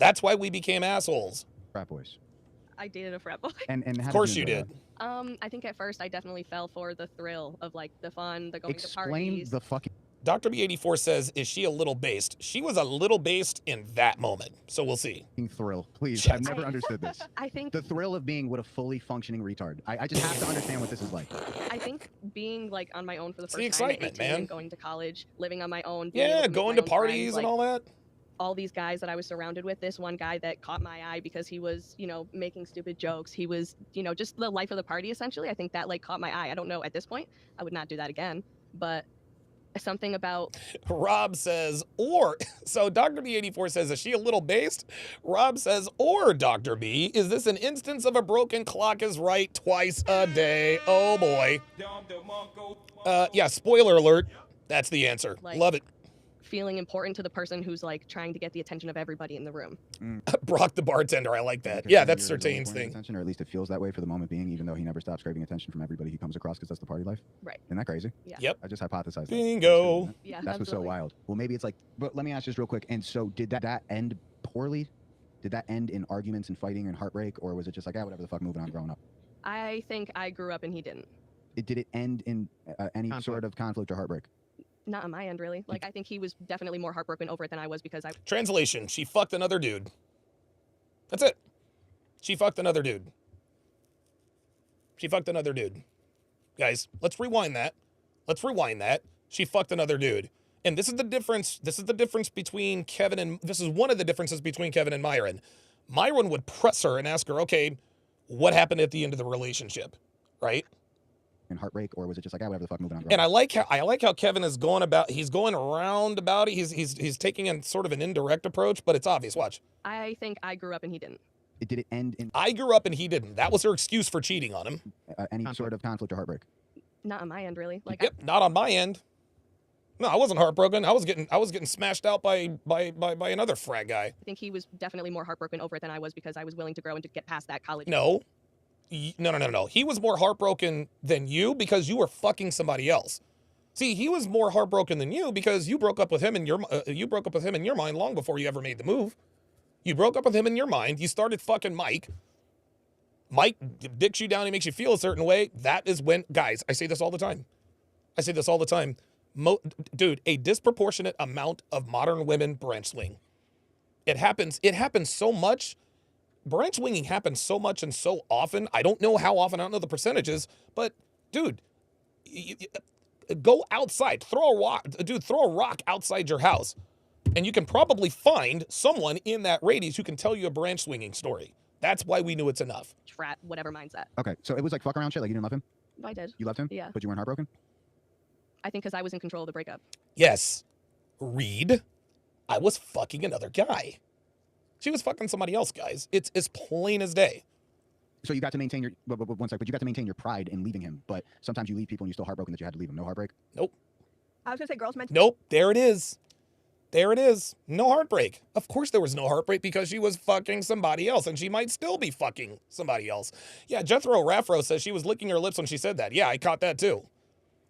That's why we became assholes. Frat boys. I dated a frat boy. And how Of course did you enjoy did. that? I think at first I definitely fell for the thrill of like the fun, the going to Explain parties. the fucking Dr. B84 says, is she a little based? She was a little based in that moment. So we'll see. thrill, please. Shit. I've never understood this. I think The thrill of being with a fully functioning retard. I just have to understand what this is like. I think being like on my own for the It's first the time at excitement, 18 man. and going to college, living on my own, being able Yeah, to make going my to own parties friends, and like, all that. all these guys that I was surrounded with, this one guy that caught my eye because he was, you know, making stupid jokes. He was, you know, just the life of the party, essentially. I think that, like, caught my eye. I don't know, at this point, I would not do that again. But something about... Rob says, or, so Dr. B84 says, is she a little based? Rob says, or Dr. B, is this an instance of a broken clock is right twice a day? Oh boy. Yeah, spoiler alert. That's the answer. Like, Love it. feeling important to the person who's, like, trying to get the attention of everybody in the room. Brock the bartender, I like that. Because Yeah, you're that's his only Certain's point of thing. attention, or at least it feels that way for the moment being, even though he never stops craving attention from everybody he comes across, because that's the party life. Right. Isn't that crazy? Yeah. Yep. I just hypothesized that. Bingo. Yeah, That's what's so absolutely. wild. Well, maybe it's like, but let me ask just real quick. And so did that end poorly? Did that end in arguments and fighting and heartbreak? Or was it just like, ah, whatever the fuck, moving on, growing up? I think I grew up and he didn't. Did it end in any Conflict. sort of conflict or heartbreak? Not on my end, really. Like, I think he was definitely more heartbroken over it than I was because I... Translation, she fucked another dude. That's it. She fucked another dude. She fucked another dude. Guys, let's rewind that. Let's rewind that. She fucked another dude. And this is the difference. This is the difference between Kevin and... This is one of the differences between Kevin and Myron. Myron would press her and ask her, okay, what happened at the end of the relationship? Right? In heartbreak, or was it just like, ah, whatever the fuck, moving on, growing And up? I like how Kevin is going about, he's going around about it. He's taking a sort of an indirect approach, but it's obvious. Watch. I think I grew up and he didn't. Did it end in I grew up and he didn't. That was her excuse for cheating on him. any Conflict. sort of conflict or heartbreak? Not on my end, really. Like, Yep, not on my end. No, I wasn't heartbroken. I was getting smashed out by another frat guy. I think he was definitely more heartbroken over it than I was because I was willing to grow and to get past that college. No. No. He was more heartbroken than you because you were fucking somebody else. See, he was more heartbroken than you because you broke up with him in your mind long before you ever made the move. You broke up with him in your mind. You started fucking Mike. Mike dicks you down. He makes you feel a certain way. That is when, guys, I say this all the time. Dude, a disproportionate amount of modern women branch swing. It happens so much. Branch swinging happens so much and so often. I don't know how often. I don't know the percentages. But, dude, go outside. Throw a rock outside your house. And you can probably find someone in that radius who can tell you a branch swinging story. That's why we knew it's enough. Frat, whatever mindset. Okay, so it was like fuck around shit, like you didn't love him? I did. You loved him? Yeah. But you weren't heartbroken? I think because I was in control of the breakup. Yes. Reed, I was fucking another guy. She was fucking somebody else, guys. It's as plain as day. So you got to maintain your, but you got to maintain your pride in leaving him, but sometimes you leave people and you're still heartbroken that you had to leave him. No heartbreak? Nope. I was gonna say girls meant. Nope. There it is. There it is. No heartbreak. Of course there was no heartbreak because she was fucking somebody else, and she might still be fucking somebody else. Yeah, Jethro Raffro says she was licking her lips when she said that. Yeah, I caught that too.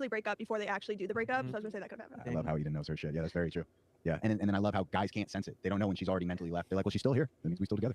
Break up before they actually do the breakup. So I was gonna say that could have happened. I love how he didn't know her shit. Yeah, that's very true. Yeah, and then I love how guys can't sense it. They don't know when she's already mentally left. They're like, well, she's still here. That means we still together.